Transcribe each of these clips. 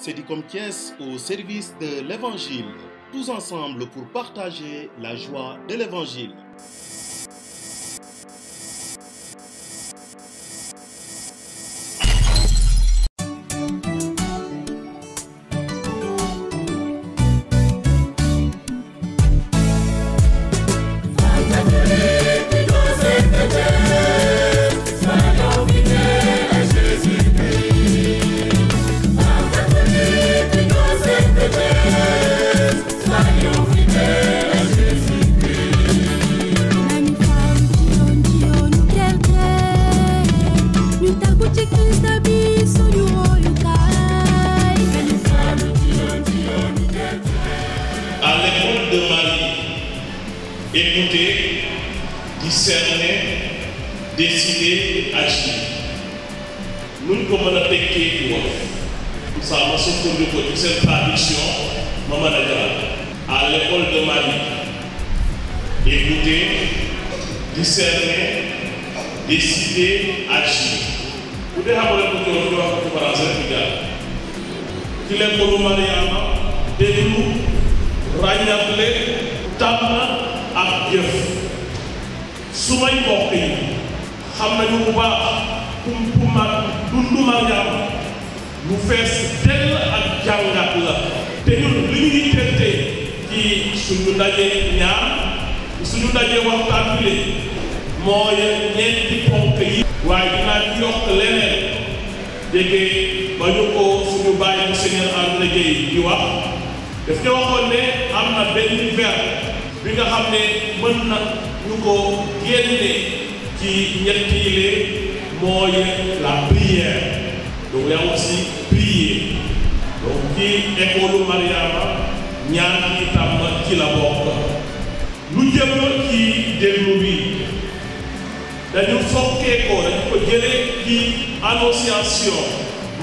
Cedicom Thiès au service de l'Évangile, tous ensemble pour partager la joie de l'Évangile. Écouter, discerner, décider, agir. Nous ne pouvons pas tekkee ci wolof. Ça ma sukkandiku ci seen traduction ma mën a jaar. À l'école de Marie, écouter, discerner, décider, agir. Bu dee xamal ko ci wax ci français bi jaar. Ci l'école Mariama déglu, ràññatle, tànn ak jëf su may mbokk yi xam nañu bu baax pour man dundu Mariama lu fees dell ak jàngat la te ñun li ñu yittante ci suñu ndaje suñu ndaje waxtaan bi mooy ñeenti ponk yi waaye dinaa ci yokk leneen jege ba ñu ko suñu bàyyi bu Seigneur André Gueye di wax daf ñu waxoon ne am na benn vers bi nga xam ne mën na ñu ko génne ci ñetti yile mooy la prière donc y a aussi prier donc ci école Mariama ñaan yi tam ci la bokk lu jëm ci déglu bi dañu sokkee ko dañu ko jëlee ci annonciation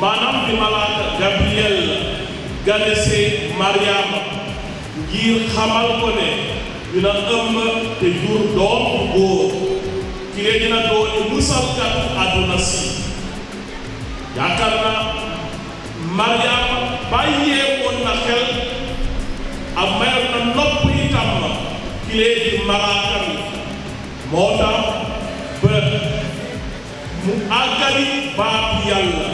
maanaam di malaaka Gabriel ganese Mariama ngir xamal ko ne dina ëmb te jur doom bu góor ki lee dina doon musalkat àdduna si yaakaar naa Mariama bàyyee woon na xel ak mayoon na nopp itam ki lee di malaaka mi moo tax ba mu àggali baatu yàlla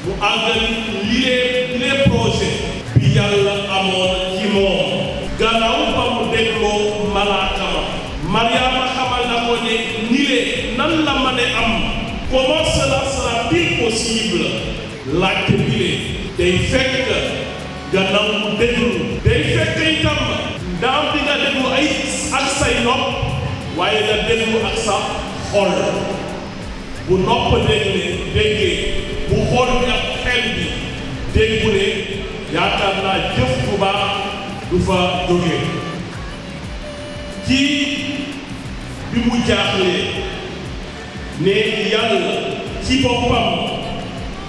mu àggali lilee projet bi yàlla amoon ci moom gannaaw ba mu dégloo malaaka ma Mariama xamal na ko ne nilee nan la mën a am comment cela sera-t-il possible laajte bile day fekk gannaaw mu déglu day fekk itam ndaam di nga déglu ak say nopp waaye nga déglu ak sa xol bu nopp déggee bu xol bi ak xel bi déggule yaakaar naa jëf bu baax du fa jóge ci bi mu jaaxlee ne yàlla ci boppam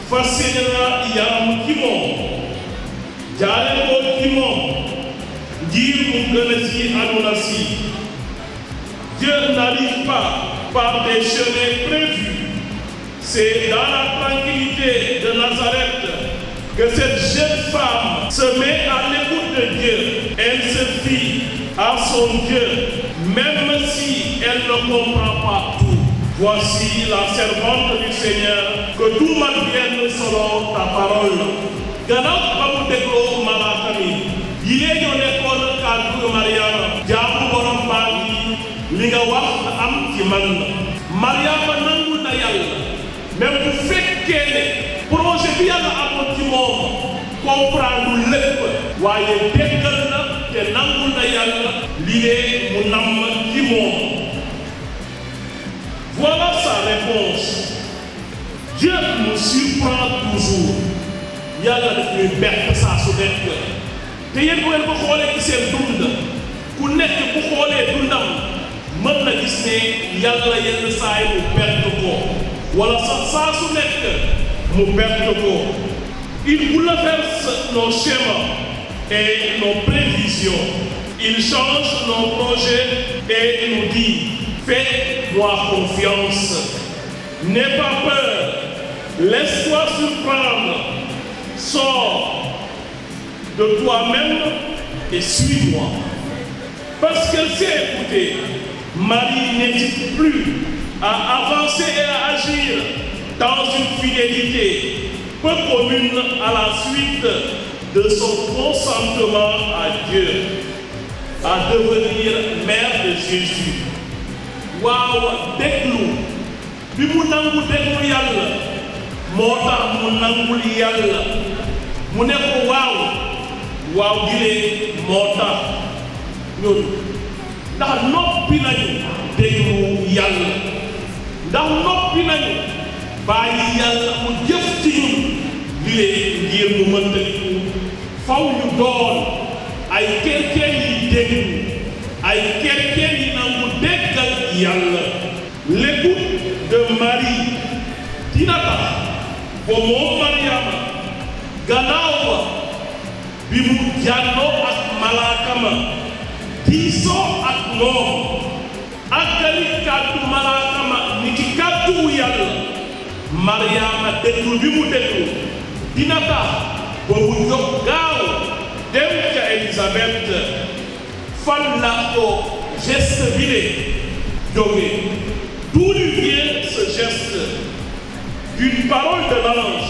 fas yéene na yaram ci moom jaare ko ci moom ngir mu gën a ci àdduna si Dieu n'arrive pas par des chemins prévus. C'est dans la tranquillité de Nazareth que cette jeune femme se met à l'écoute de Dieu. Elle se fie à son Dieu, même si elle ne comprend pas tout. Voici la servante du Seigneur, que tout m'advienne selon ta parole. Gannaaw ba mu dégloo malaaka mi yi lee ñoo nekkoon kàddu Mariama jaamu borom baa ngi li nga wax am ci man Mariama nangu na yàlla même bu fekkee ne projet bi yàlla amoon ci moom comprendre lépp waaye déggal na te nangu na yàlla li lee mu namm ci moom. Voilà sa réponse. Dieu nous surprend toujours. Yàlla daf ñuy bett saa su nekk te yéen bu ngeen ko xoolee ci seen dund ku nekk bu xoolee dundam mën na gis ne yàlla yenn saa yi mu bett ko wala sax saa su nekk mu bett ko. Il bouleverse nos schémas et nos prévisions. Il change nos projets et nous dit fais-moi confiance. N'aie pas peur. Laisse-toi surprendre. sors de toi-même et suis-moi. Parce qu'elle s'est écoutée, Marie n'hésite plus à avancer et à agir dans une fidélité peu commune à la suite de son consentement à Dieu, à devenir mère de Jésus. Waaw déglu bi mu nangu déglu yàlla moo tax mu nangul yàlla mu ne ko waaw gilee moo tax ñun ndax noppi nañu déglu yàlla ndax noppi nañu bàyyi yàlla mu jëf ci ñun gilee ngir mu mëntaliku faw ñu doon ay chrétien yi déglu ay chrétien yi nangu déggal yàlla. L'écoute de Marie dina tax ba moom Mariama gannaaw ba bi mu jànnoo ak malaaka ma diisoo ak moom àggali kàddu malaaka ma ni ki kàddu yàlla Mariama déglu bi mu déglu dina tax ba mu jóg gaaw dem ca Élisabeth fan la ko geste bi de jóge. D'où lui vient ce geste? D'une parole de l'ange.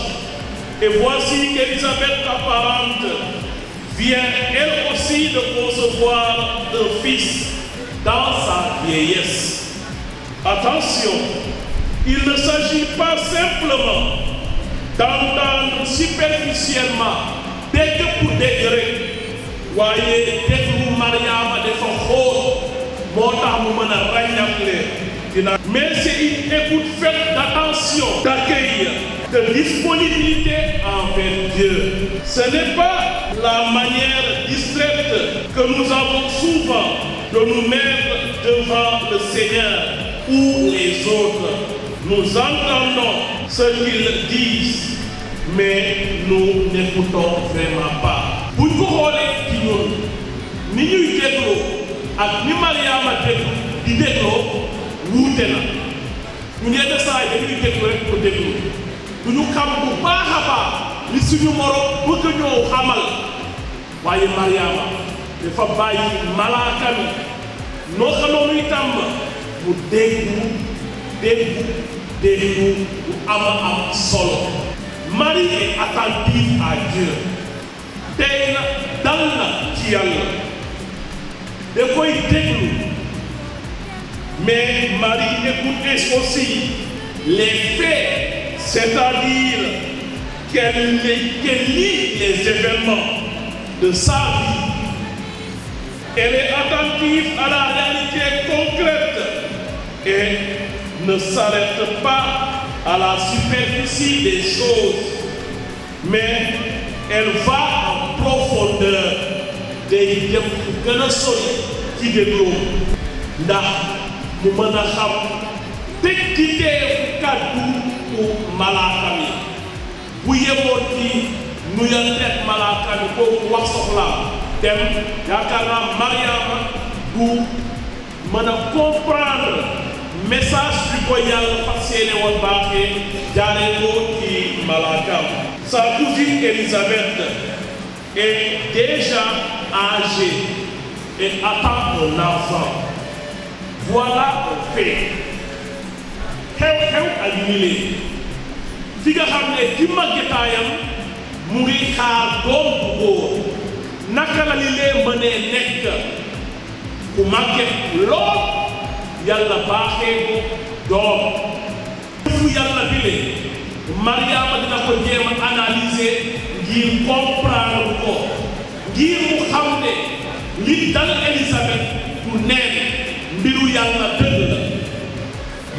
Et voici qu'Élisabeth apparente vient elle aussi de concevoir un fils dans sa vieillesse. Attention, il ne s'agit pas simplement d'entendre superficiellement, dégg pour dégg rek, waaye déglu Mariama dafa xóot moo tax mu mën a ràññatle. Mais c'est une écoute faite d'attention, d'accueil, de disponibilité envers Dieu. Ce n'est pas la manière distraite que nous avons souvent de nous mettre devant le Seigneur ou les autres. Nous entendons ce qu'ils disent, mais nous n'écoutons vraiment pas. Buñ ko xoolee ci ñun ni ñuy dégloo ak ni Mariama di dégloo wuute na ñun yenn saa yi dañuy déglu rek pour déglu du ñu xam bu baax a baax li suñu morom bëgg ñoo xamal waaye Mariama dafa bàyyi malaaka mi noo xanoonu itam mu déggu bu am solo. Marie est attentive à Dieu tey na dal na ci yàlla da koy déglu. Mais Marie écoute aussi les faits, c'est-à-dire qu'elle lit les événements de sa vie. Elle est attentive à la réalité concrète et ne s'arrête pas à la superficie des choses, mais elle va en profondeur day dem gën a sori ci dégloo ndax mu mën a xam tekkiteefu kàddu ku malaaka mi bu yemoon ci nuyanteeg malaaka mi kooku wax soxlaam dem yaakaar naa Mariama du mën a comprendre message bi ko yàlla fas yéene woon baaxee jaaree ko ci malaakaam. Sa cousine Élisabeth est déjà âgée et attend un enfant. Voilà un fait. xew-xew ak ñile fi nga xam ne ci màggetaayam mu ngi xaar doom bu góor naka la li lee mënee nekk ku màgget lool yàlla baaxee ko doom. fu yàlla bi lee Mariama dina ko jéem a analyser ngir comprendre ko ngir mu xam ne li dal Élisabeth du neen mbiru yàlla dëgg la.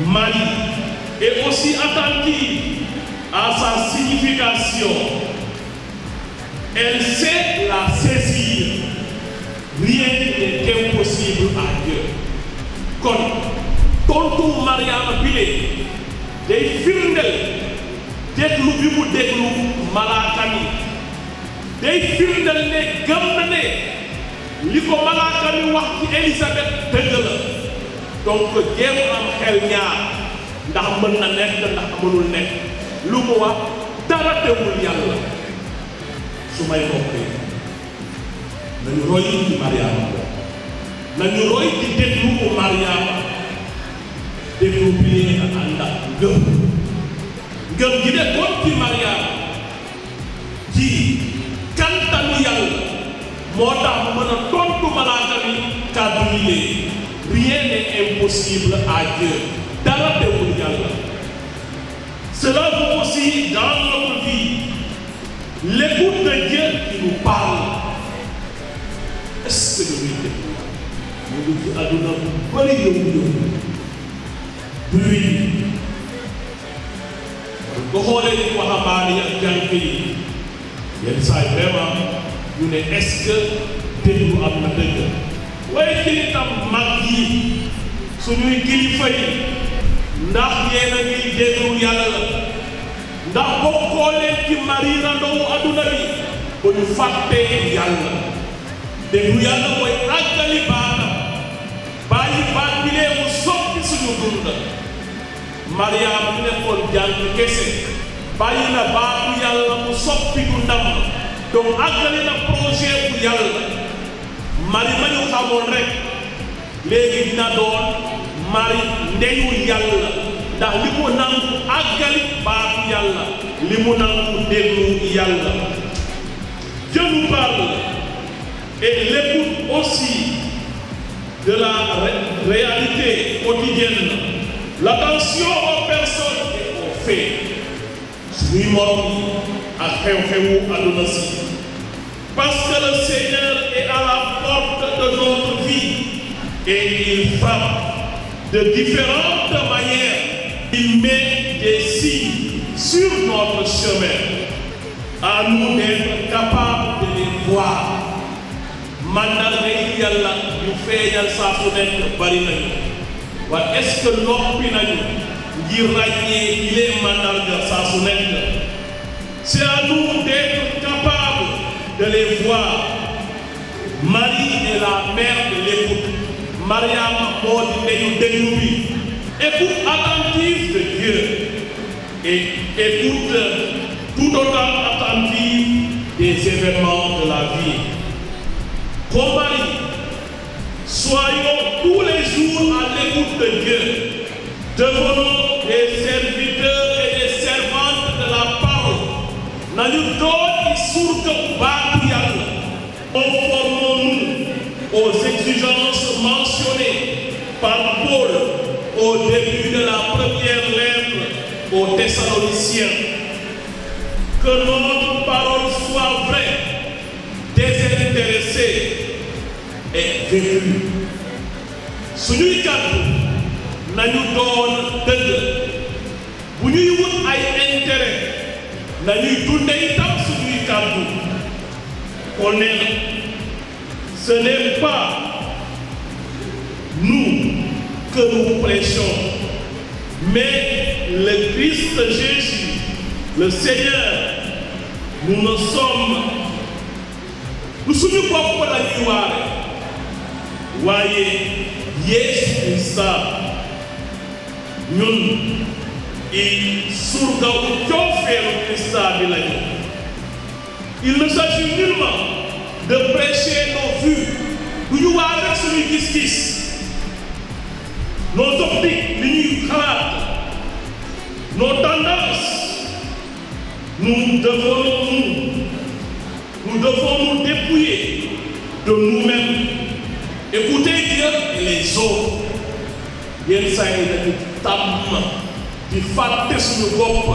Marie est aussi attentive à sa signification. Elle sait la saisir. Rien n'est impossible à Dieu. Kon tontu Mariama bile day firndeel déglu bi mu déglu malaaka mi day firndeel ne gëm na ne li ko malaaka mi wax ci Élisabeth dëgg la. Donc jéem am xel ñaar ndax mën na nekk ndax mënul nekk lu mu wax dara teewul yàlla su may mbokk yi nañu roy ci Mariama nañu roy ci déglu ko Mariama déglu bi leen a ànd ak ngëm gi de kon ci Mariama ci kantanu yàlla moo tax mu mën a tontu malaaka bi kàddu yi lee rien n'est impossible à Dieu dara teewul yàlla. Cela vaut aussi dans notre vie l'écoute de Dieu qui nous parle. Est-ce que nous déglu mu ngi ci àdduna bu bëri yóbbu bruit nga xoolee ni waxambaane yi ak jànk yi yenn saa yi vraiment ñu ne est-ce que déglu am na dëgg waaye ci itam mag yi suñuy kilifa yi ndax yéen a ngi déglu yàlla ndax bokkoo leen ci marina ndowu adduna bi ba ñu fàttee yàlla déglu yàlla mooy àggali baatam bàyyi baat bi lee mu soppi suñu dund Mariama mu nekkoon jàng kese bàyyi na baatu yàlla mu soppi dundam donc àggali na projet bu yàlla mari ma ñu xamoon rek léegi dina doon mari ndeyu yàlla ndax li mu nangu àggali baatu yàlla li mu nangu déglu yàlla. Dieu nous parle et l'écoute aussi de la réalité quotidienne, l'attention aux personnes et aux faits suñuy morom yi ak xew-xewu àdduna si parce que le Seigneur est à la porte de notre vie et il frappe de différentes manières. Il met des signes sur notre chemin. À nous d'être capables de les voir. Mandarga yi yàlla ñu feeñal saa su nekk bari nañu waaye est-ce que noppi nañu ngir ràññee yi les mandarga saa su nekk. C'est à nous d'être capables de les voir. Marie est la mère de l'écoute. Mariama moo di ndeyu déglu bi. Écoute attentive de Dieu et écoute tout autant attentive des événements de la vie. Comme Marie, soyons tous les jours à l'écoute de Dieu. Devenons des serviteurs et des servantes de la parole. Nañu doon di surga baatu Yàlla. Conformons-nous aux exigences mentionnées par Paul au début de la première lettre aux Thessaloniciens. Que notre parole soit vraie, désintéressée et vécue. Suñuy kàddu nañu doon dëgg bu ñuy wut ay intérêt nañuy dunde itam suñuy kàddu. On est, ce n'est pas nous que nous prêchons, mais le Christ Jésus, le Seigneur. Nous ne sommes lu suñu bopp la ñuy waare waaye Yeesu Krista ñun i surgawu coofeelu Krista bi lañu. Il ne s'agit nullement de prêcher nos vues du ñu waare rek suñuy gis-gis nos optiques li ñuy xalaat nos tendances. Nous devons nous dépouiller de nous-mêmes, écouter Dieu et les autres. Yenn saa yi dañu tàmm di fàtte suñu bopp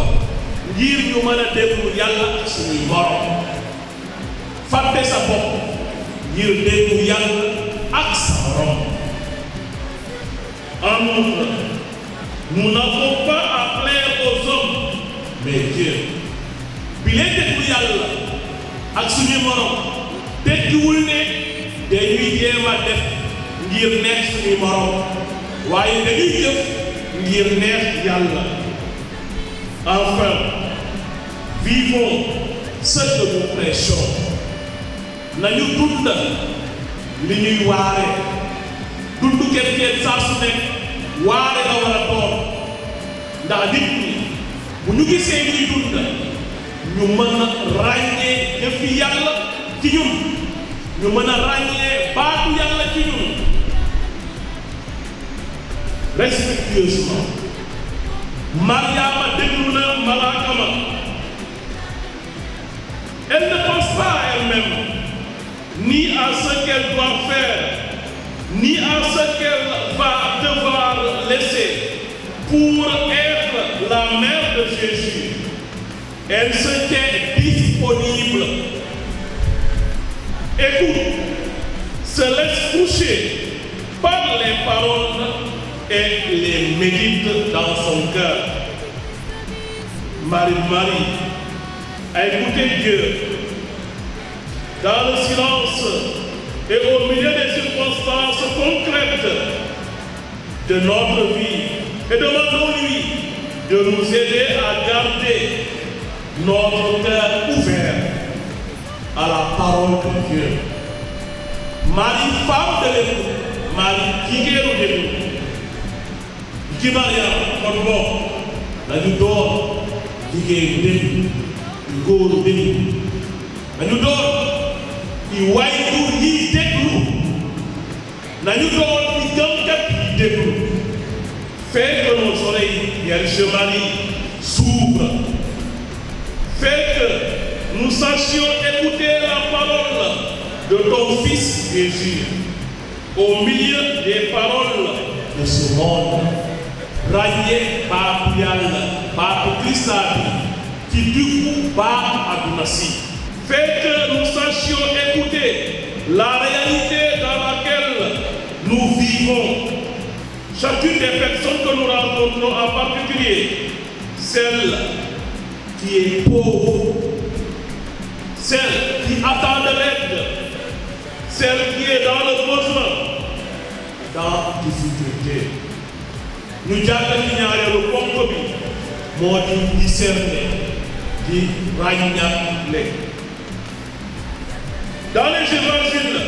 ngir ñu mën a déglu Yàlla ak suñuy morom. Fàtte sa bopp ngir déglu Yàlla ak sa morom. En outre, nous n'avons pas à plaire aux hommes, mais Dieu. Bi leen déglu Yàlla ak suñu morom tekkiwul ne dañuy jéem a def ngir neex suñu morom waaye dañuy jëf ngir neex Yàlla. Enfin, vivons ce que nous prêchons. Nañu dund li ñuy waare dund kenn saa su nekk waare la war a doon ndax nit ñi bu ñu gisee ñuy dund ñu mën a ràññee jëfi yàlla ci ñun ñu mën a ràññee baatu yàlla ci ñun respectueusement. Mariama déglu na malaaka ma. Elle ne pense pas à elle-même, ni à ce qu'elle doit faire, ni à ce qu'elle va devoir laisser pour être la mère de Jésus. Elle se tient disponible. Écoute, se laisse toucher par les paroles et les médite dans son cœur. Marie a écouté Dieu dans le silence et au milieu des circonstances concrètes de notre vie. Et demandons-lui de nous aider à garder notre cœur ouvert à la parole de Dieu. Marie, femme de l'écoute, Marie, jigéenu d'écoute. Ci Mariama kon bokk nañu door jigéenu déglu góoru déglu nañu door di waajur yi déglu nañu door di jàngkat yi déglu. Fais que nos oreilles, Vierge Marie, s'ouvrent. Fais que nous sachions écouter la parole de ton Fils Jésus au milieu des paroles de ce monde. Ràññee baatu Yàlla baatu Krista bi ci diggu baatu àdduna si. Fais que nous sachions écouter la réalité dans laquelle nous vivons. Chacune des personnes que nous rencontrons, en particulier celle qui est pauvre, celle qui attend de l'aide, celle qui est dans le besoin, dans difficulté. Nous jàngal ci ñaareelu ponk bi moo di discerner di ràññale. Dans les évangiles,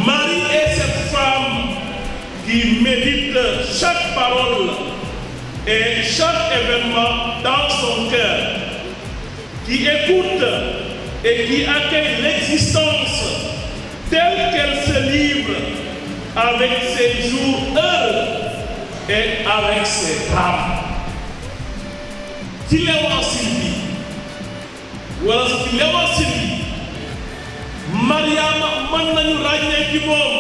Marie est cette femme qui médite chaque parole et chaque événement dans son cœur, qui écoute et qui accueille l'existence telle qu'elle se livre avec ses jours, heures et avec ses drames. Ci l'Évangile bi wala ci l'Évangile bi Mariama mën nañu ràññee ci moom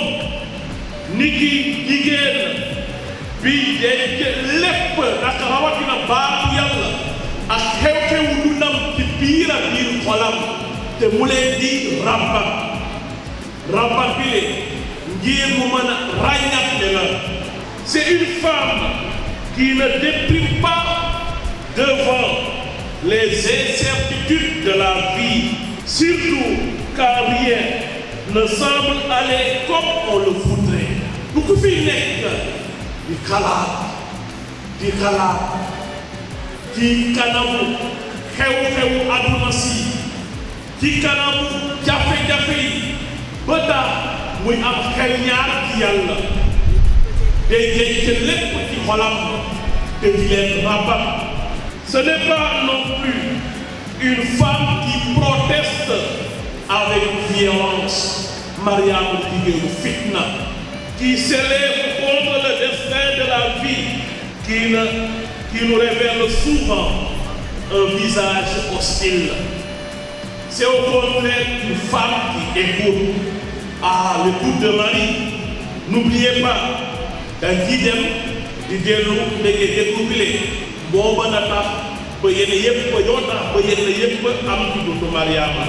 ni ki jigéen bi denc lépp ak rawatina baatu Yàlla ak xew-xewu dundam ci biir ak biir xolam te mu leen di ràmbat bi le ngir mu mën a ràññatle la. C'est une femme qui ne déprime pas devant les incertitudes de la vie, surtout quand rien ne semble aller comme on le voudrait. Bu ko fi nekk di xalaat ci kanamu xew-xewu àdduna si ci kanamu jafe-jafe yi ba tax muy am xel ñaar ci Yàlla. Day denc lépp ci xolam te di leen ràmbat. Ce n'est pas non plus une femme qui proteste avec violence. Mariama jigéenu fitna qui s'élève contre le destin de la vie, qui nous révèle souvent un visage hostile. C'est au contraire une femme qui écoute. À l'écoute de Marie, n'oubliez pas. dañ ciy dem di dellu ndege découvrir booba na tax ba yenn yëpp ba ñoo tax ba yenn yëpp am ci dundu Mariama.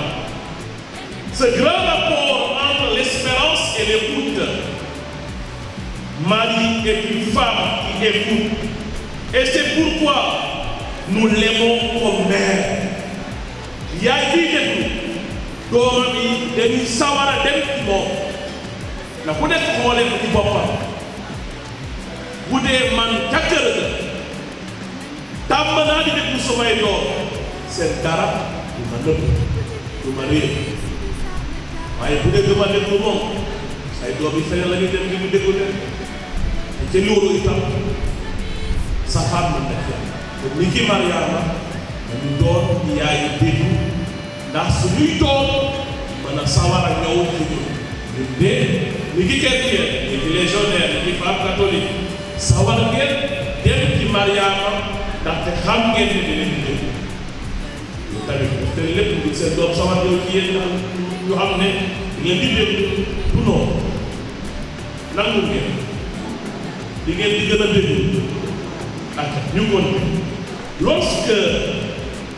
Ce grand rapport entre l'espérance et l'écoute. Marie est une femme qui écoute et c'est pourquoi nous l'aimons comme mère. Yaay ciy déglu doomam yi dañuy sawar a dem ci moom na ku nekk xoolee ko ci boppam. Bu dee man ca kër ga tàmm naa di déglu samay doom seen dara du ma nëbb du ma réer waaye bu dee du ma déglu moom say doom yi feneen la ñuy dem di mu déglu leen te loolu itam sa femme la nekk te ni ki Mariama dañu doon yaayu déglu ndax suñuy tool mën a sawar a ñëw ci ñun de li ngi chrétien li ngi légionnaire li ngi femme catholique sawar ngeen dem ci Mariama ndaxte xam ngeen ne dinañ jëm tamit te lépp lu seen doom sawar ñëw ci yéen ñu xam ne ngeen di déglu du noonu nangu ngeen di ngeen di gën a déglu ak ñu continue. Lorsque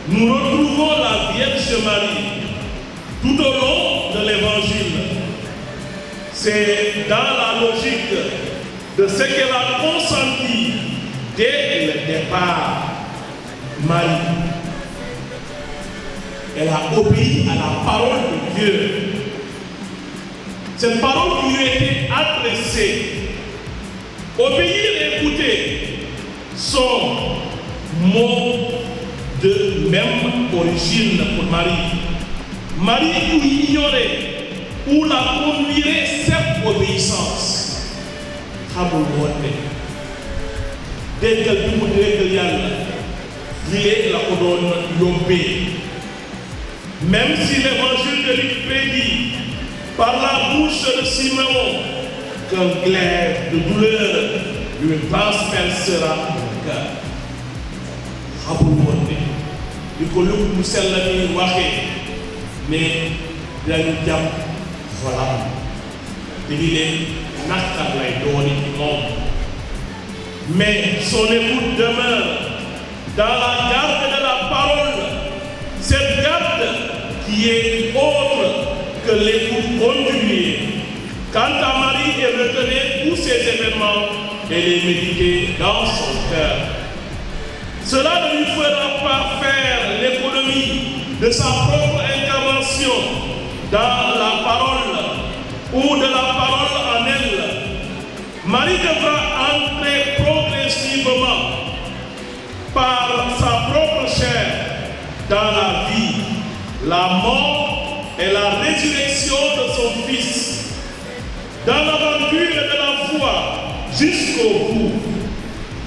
nous retrouvons la Vierge Marie tout au long de l'évangile, c'est dans la logique de ce qu'elle a consenti dès le départ. Marie, elle a obéi à la parole de Dieu. Cette parole qui lui a été adressée, obéir et écouter sont mots de même origine pour Marie. Marie ou ignorait ou la conduirait cette obéissance. Xamul woon ne déggal bi mu déggal Yàlla lii la ko doon yombee. Même si l'évangile de Luc prédit par la bouche de Simeon qu'un glaive de douleur lui transpercera le cœur. Xamul woon ne di ko Luc mu sell ni waxee mais dañu jàpp xolam te di leen naqar lay dooni ci moom. Mais son écoute demeure dans la garde de la parole, cette garde qui est autre que l'écoute continuée. Quant à Marie, elle retenait tous ces événements et les méditait dans son cœur. Cela ne lui fera pas faire l'économie de sa propre intervention dans la parole ou de la parole en elle. Marie devra entrer progressivement par sa propre chair dans la vie, la mort et la résurrection de son Fils, dans l'aventure de la foi jusqu'au bout.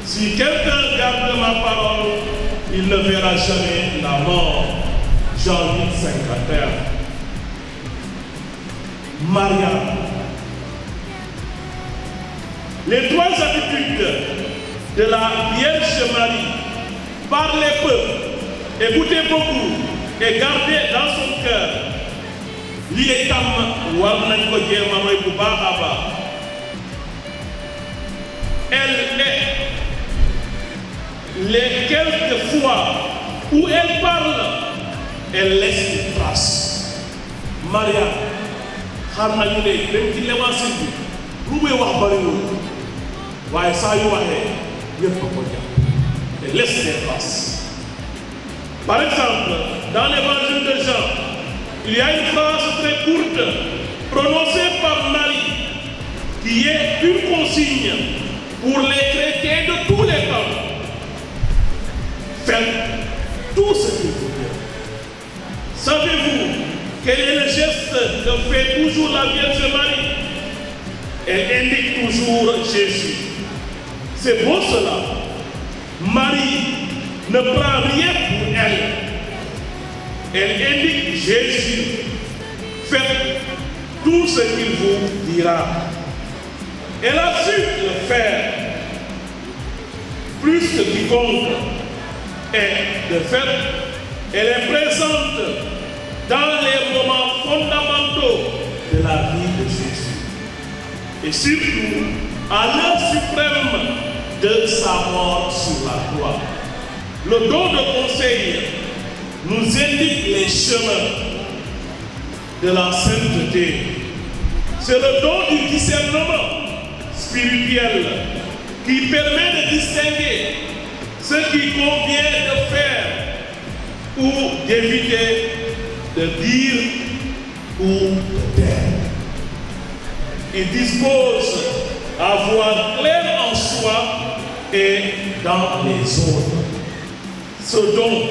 Si quelqu'un garde ma parole, il ne verra jamais la mort. Jean 8, 51. Mariam. Les trois attitudes de la Vierge Marie par les peuples, écoutez beaucoup et gardez dans son cœur. Li tam war nañ ko jéema roy bu baax a baax. Elle est les quelques fois où elle parle, elle laisse des traces. Maria xam nañu ne dem ci l'évangile bi lu muy wax bariwul waaye saa yu waxee ñëpp ko jàpp. Elle laisse des traces. Par exemple, dans l'évangile de Jean, il y a une phrase très courte prononcée par Marie qui est une consigne pour les chrétiens de tous les temps. Faites tout ce qu'il faut faire. Savez-vous quel est le geste que fait toujours la Vierge Marie? Elle indique toujours Jésus. C'est pour cela. Marie ne prend rien pour elle. Elle indique Jésus. Faites tout ce qu'il vous dira. Elle a su le faire. Plus que quiconque. Et de fait, elle est présente dans les moments fondamentaux de la vie de Jésus. Et surtout, à l'heure suprême de sa mort sur la croix. Le don de conseil nous indique les chemins de la sainteté. C'est le don du discernement spirituel qui permet de distinguer ce qui convient de faire ou d'éviter de dire ou de taire. Il dispose à voir clair en soi et dans les autres. Ce don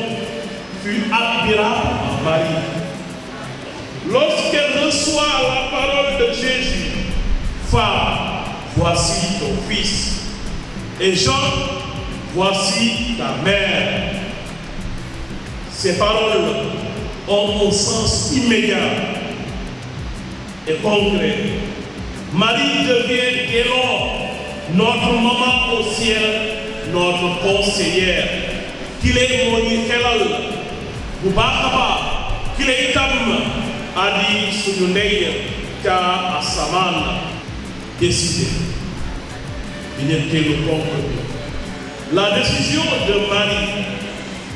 fut admirable en Marie. Lorsqu'elle reçoit la parole de Jésus, femme, voici ton fils. Et Jean, voici ta mère. Ces paroles ont un sens immédiat et concret. Marie devient dès lors notre maman au ciel, notre conseillère. Qu'il est mon xelal bu baax a baax qu'il est itam adi suñu ndey ca asamaan décidé di ñetteelu ponk bi la décision de Marie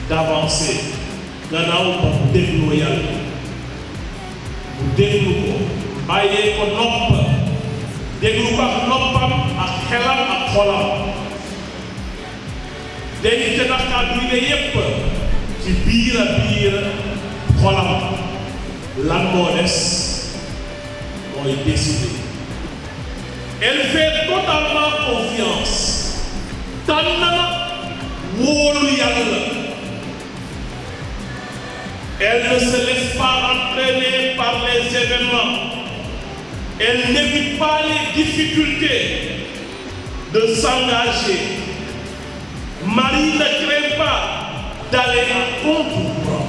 d'avancer gannaaw ba mu déglu yàlla mu déglu ko bàyyee ko nopp déglu ko ak noppam ak xelam ak xolam dañu te ndax kàddu yi yépp ci biir a biir xolam lan moo des mooy décider. Elle fait totalement confiance tànn na wóolu yàlla. Elle ne se laisse pas entraîner par les événements. Elle n'évite pas les difficultés de s'engager. Marie ne craint pas d'aller à contre-courant.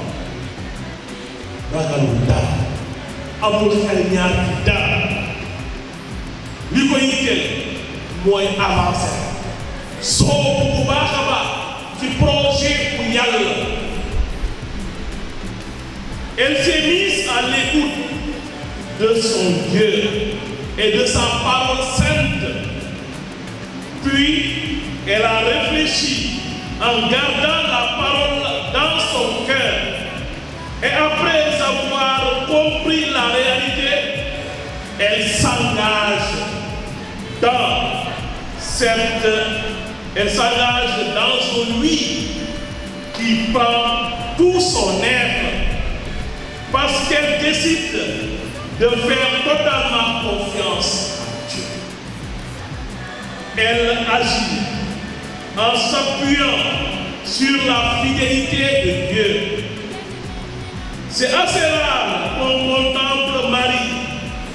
ragalul dara amul xel ñaar ci dara li koy yitteel mooy avancer soo bu baax a baax ci projet bu yàlla. Elle s'est mise à l'écoute de son Dieu et de sa parole sainte. Puis, elle a réfléchi en gardant la parole dans son cœur. Et après avoir compris la réalité, elle s'engage dans un oui qui prend tout son être. Parce qu'elle décide de faire totalement confiance à Dieu. Elle agit en s'appuyant sur la fidélité de Dieu. C'est assez rare qu'on contemple Marie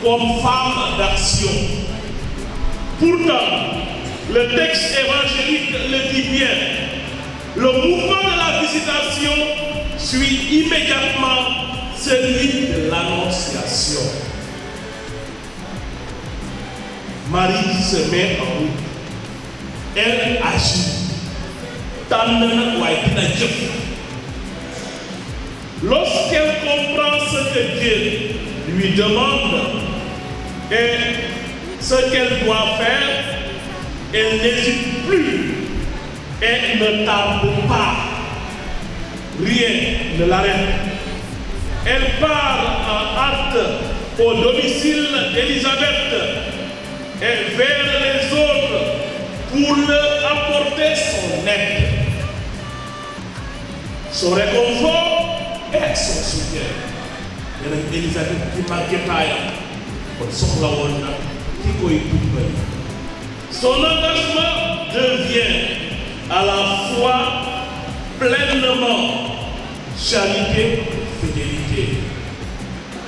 comme femme d'action. Pourtant, le texte évangélique le dit bien. Le mouvement de la visitation suit immédiatement celui de l'annonciation. Marie se met en route. Elle agit. Lorsqu'elle comprend ce que Dieu lui demande et ce qu'elle doit faire, elle n'hésite plus et ne tarde pas. Rien ne l'arrête. Elle part en hâte au domicile d'Élisabeth et vers les autres pour leur apporter son aide, son réconfort et son soutien. Élisabeth qui marquait son engagement devient à la fois pleinement charité. Fidélité.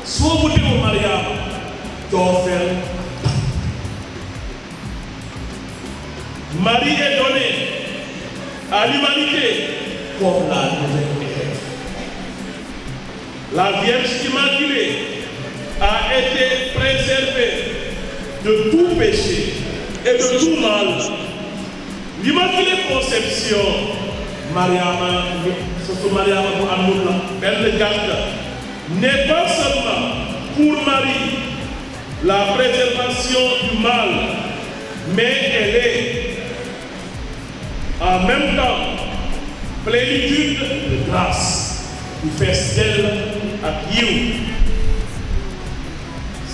Soit vous dites au mariage, tu offres. Marie est donnée à l'humanité comme la nouvelle Ève. La Vierge Immaculée a été préservée de tout péché et de tout mal. L'Immaculée Conception, Mariama, n'est pas seulement pour Marie la préservation du mal, mais elle est en même temps plénitude de grâce qui fait d'elle à Dieu.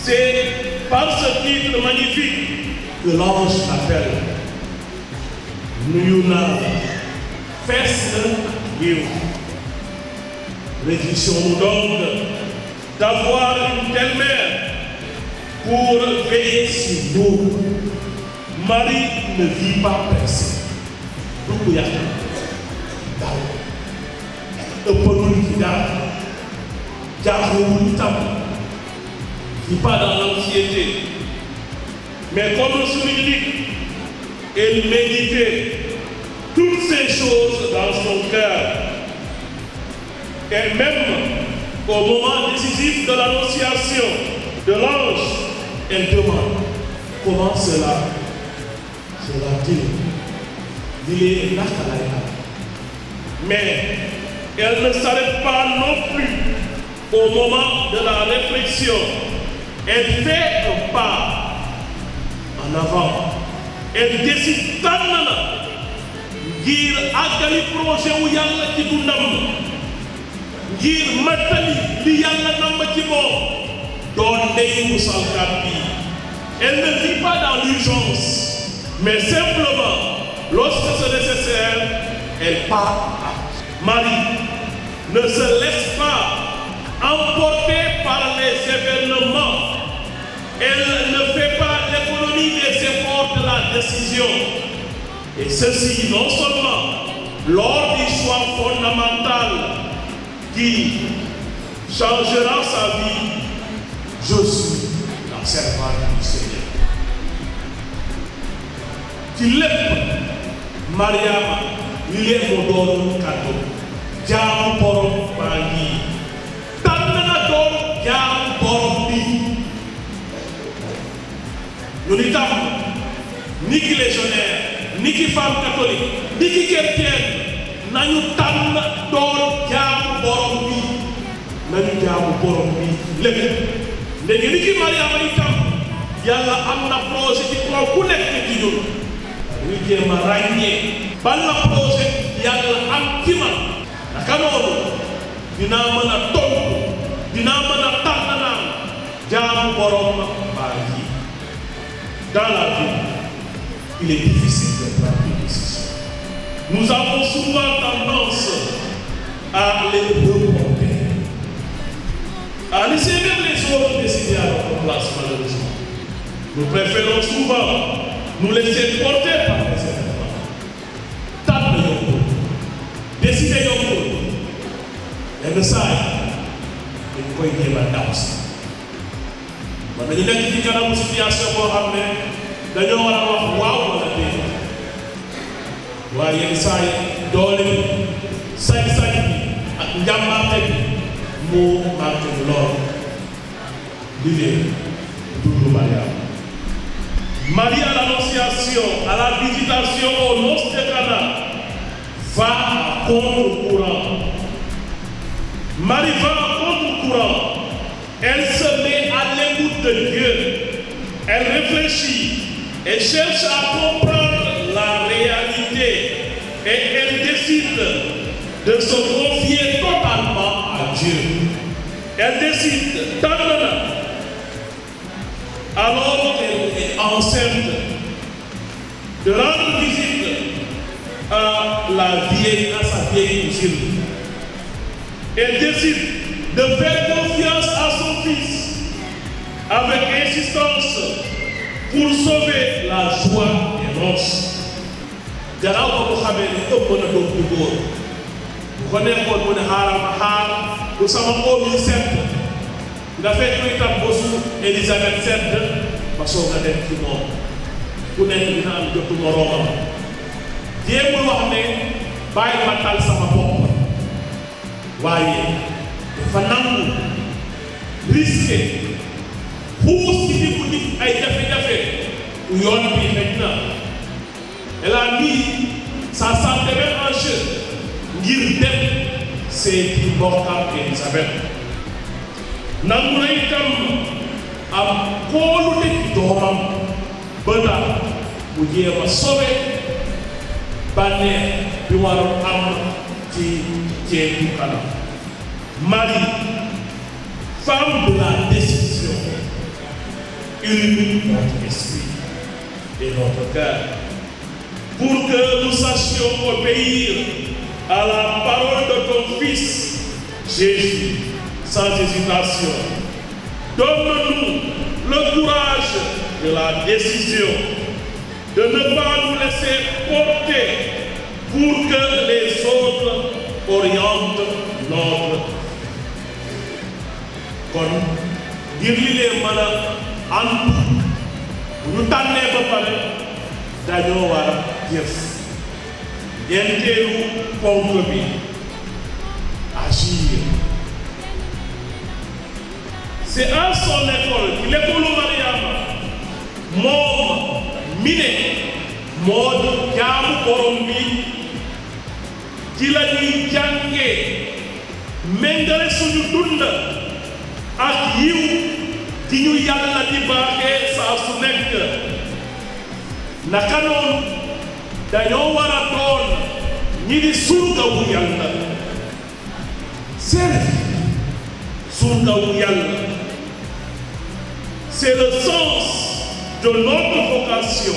C'est par ce titre magnifique que l'ange l'appelle Nuyuna, feste Dieu. Réjouissons-nous donc d'avoir une telle mère pour veiller sur nous. Marie ne vit pas pressée. Beaucoup y a qui pas dans l'anxiété. Mais comme le souligne, elle méditait toutes ces choses dans son cœur. Et même au moment décisif de l'annonciation de l'ange, elle demande comment cela sera-t-il. Il est là. Mais elle ne s'arrête pas non plus au moment de la réflexion. Elle fait un pas en avant. Elle décide d'amener ngir àggali projet wu yàlla ci dundam ngir mattali li yàlla namm ci moom doon ndey musalkat bi. Elle ne vit pas dans l'urgence, mais simplement, lorsque c'est nécessaire, elle part. Marie ne se laisse pas emporter par les événements. Elle ne fait pas l'économie des efforts de la décision. Et ceci, non seulement lors du choix fondamental qui changera sa vie, je suis la servante du Seigneur. Ci lépp Mariama li leen moo doon kàddu jaamu borom baa ngi tànn na doon jaamu borom bi. Ñu ni tam ni ki légionnaire ni ki femme catholique ni ki chrétienne nañu tànn doon jaamu borom bi, nañu jaamu borom bi lépp. léegi ni ki Mariama itam yàlla am na projet ci kaw ku nekk ci ñun ñu jéem a ràññee ban la projet yàlla am ci man naka noonu dinaa mën a tontu dinaa mën a tànn naan jaamu borom baa ngi. Dans la vie, il est difficile de prendre des décisions. Nous avons souvent tendance à les reporter, à laisser même les autres décider à notre place, malheureusement. Nous préférons souvent nous laisser porter par les événements. Tant de yoko, décider yoko, et le saï, et nous pouvons dire la danse. Dañu nekk ci kanamu situation boo xam ne dañoo war a wax waaw wala déet waaye yenn saa yi doole bi sañ-sañ bi ak njàmbaarte bi moo manqué lool. Lii dundu Mariama. Marie à l'Annonciation, à la visitation aux noces de Cana, va à contre-courant. Marie va à contre-courant. Elle se met à l'écoute de Dieu. Elle réfléchit et cherche à comprendre la réalité. Et elle décide de se confier totalement à Dieu. Elle décide d'amener, alors qu'elle est enceinte, de rendre visite à sa vieille cousine. Elle décide de faire confiance à son fils avec insistance pour sauver la joie des noces. Gannaaw ba mu xamee ne ëpp na doom ju góor bu ko nekkoon mu ne xaaral ma xaar bu sama oom yi sedd nga fekk itam bosu Élisabeth sedd ba soog a dem ci moom ku nekk dina am jotu moroomam. jéemul wax ne bàyyi ma tal sama bopp waaye dafa nangu risqué xuus ci diggu nit ay jafe-jafe yoon bi xëj na. Elle a mis sa santé même en jeu ngir dem seeti mbokkam Élisabeth. nangu na itam am kóolute ci doomam ba tax mu jéem a sauvé bànneex bi waroon am ci ceebu kanam. Marie, femme de la décision, illumine notre esprit et notre cœur pour que nous sachions obéir à la parole de ton Fils, Jésus, sans hésitation. Donne-nous le courage de la décision, de ne pas nous laisser porter pour que les autres orientent notre kon ngir li leen mën a ànd bu ñu tànnee ba pare dañoo war a jëf. ñeenteelu ponk bi agir c'est à son école l'école Mariama moom mi ne moo di jaamu borom bi ci la ñuy jàngee méngale suñu dund ak yiw di ñu yàlla di baaxee saa su nekk naka noonu dañoo war a doon ñi di surgawu yàlla surgawu yàlla c'est le sens de notre vocation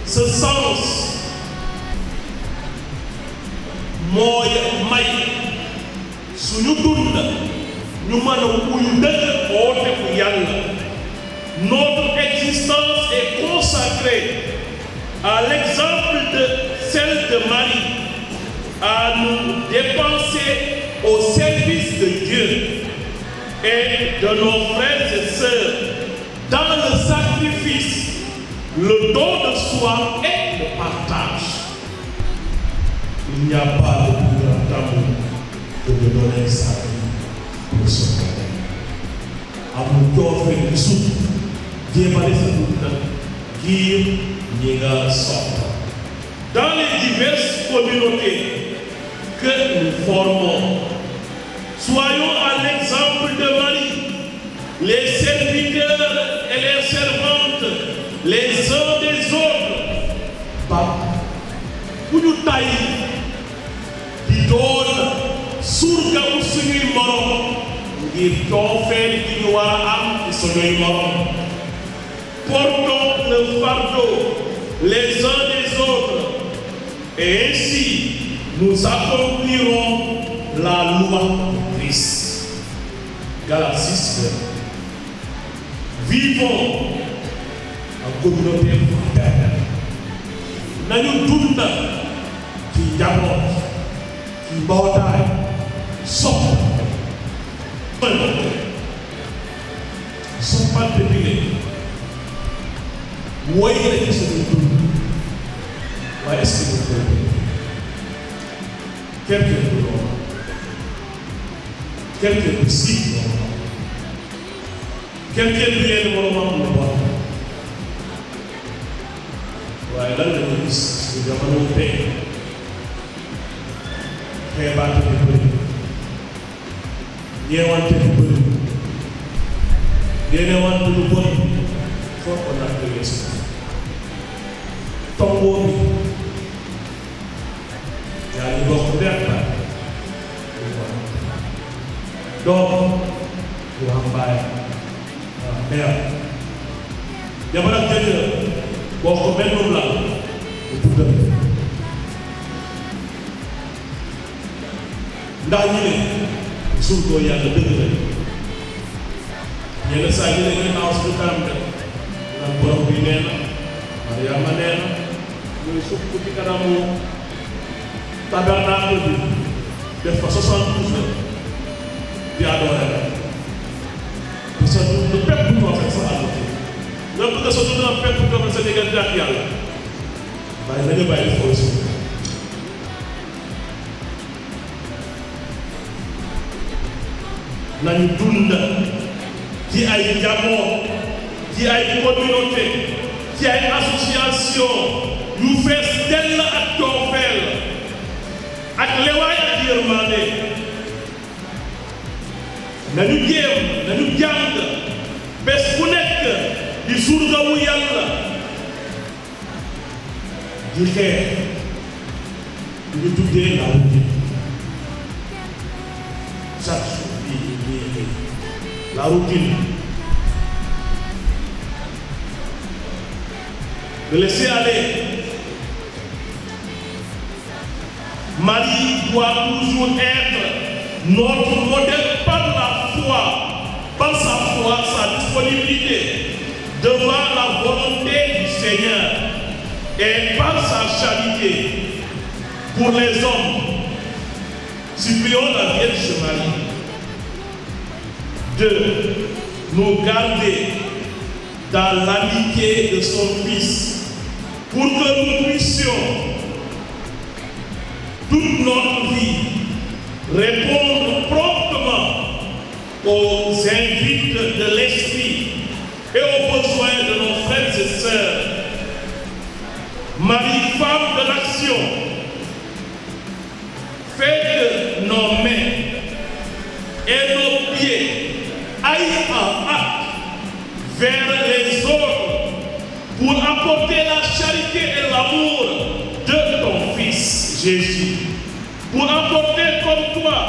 ce sens mooy may suñu dund ñu mën a wuyu dëgg oote bu yàlla notre existence est consacrée à l'exemple de celle de Marie à nous dépenser au service de Dieu et de nos frères et sœurs dans le sacrifice, le don de soi et le partage. Il n'y a pas de plus grand amour que de donner sa vie pour son frère. Amour d'offrir du sou, jéemale sa dund ngir ñi nga soxla. Dans les diverses communautés que nous formons, soyons à l'exemple de Marie, les serviteurs et les servantes, les uns des autres. Papa, ku ñu tay di doon surga u suñuy morom ngir coofeel gi ñu war a am ci suñuy morom. Portons le fardeau les uns des autres et ainsi nous accomplirons la loi de Christ. Galates 6. Vivons en communauté fraternelle. Nañu dund ci njaboot ci mbootaay soppante bi ne woy na ci suñu dund waaye est-ce que ñu koy quelqu'un du loolu quelqu'un du si loolu quelqu'un du leen moromam la bon waaye lan la ñu gis suñu jamono tey xeebaate bi bëri ñeewante bi bëri yéenewante lu bon foo ko naan jógee si tomboo bi yaa ngi bokk neex na doom du am baay waaw mère jabar ak jëkkër boo ko benn la du tuddal ndax ñi ne suul koo yàlla dëgg la yenn saa yi dañuy naaw suñu kanam de naan borom bi nee na Mariama nee na ñuy sukk ci kanamu tabernacle bi def fa 72 heures di adoore la parce que lu pepp bu too fekk sa àll nga bëgg a sotti na pepp bu too fekk sa diggante ak yàlla waaye nañu bàyyi foofu si nañu dund ci ay njaboot ci ay communauté ci ay association yu fees dell ak coofeel ak lewaay ak yërmande nañu jéem nañu jàng bés bu nekk di surgawu yàlla di xeex ñu tuddee la routine chaque jour la routine de laisser aller. Marie doit toujours être notre modèle par la foi, par sa foi, sa disponibilité devant la volonté du Seigneur et par sa charité pour les hommes. Supplions la Vierge Marie de nous garder dans l'amitié de son Fils pour que nous puissions toute notre vie répondre promptement aux invites de l'esprit et aux besoins de nos frères et sœurs. Marie, femme de l'action, fais que nos mains et nos pieds aillent en acte vers les autres pour apporter la charité et l'amour de ton Fils Jésus, pour apporter comme toi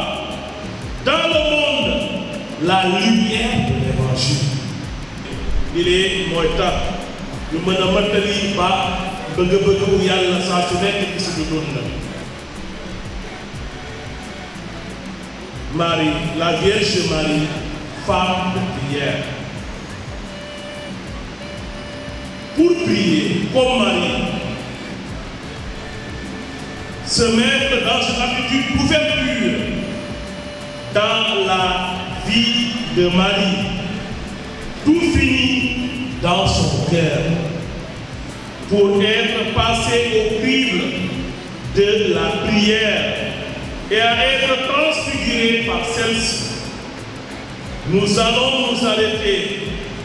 dans le monde la lumière de l'Évangile. Il est moïta, nous menons matali ba bëgg-bëgg bu Yàlla saa su nekk ci suñu dund. Marie, la Vierge Marie, femme de prière. Pour prier comme Marie, se mettre dans une attitude d'ouverture dans la vie de Marie, tout finit dans son cœur pour être passé au crible de la prière et à être transfiguré par celle-ci. Nous allons nous arrêter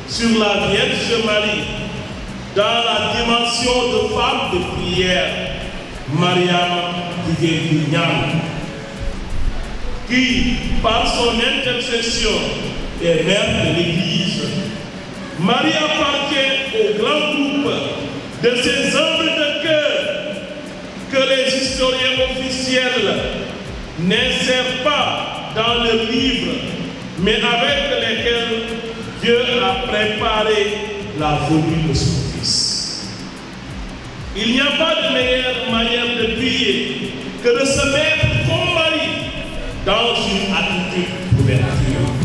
sur la Vierge Marie dans la dimension de femme de prière, Mariam Guigé-Guignan, qui, par son intercession, est mère de l'Église. Marie appartient au grand groupe de ces hommes de cœur que les historiens officiels n'insèrent pas dans le livre, mais avec lesquels Dieu a préparé la venue de son Fils. Il n'y a pas de meilleure manière de prier que de se mettre comme Marie dans une attitude d'ouverture.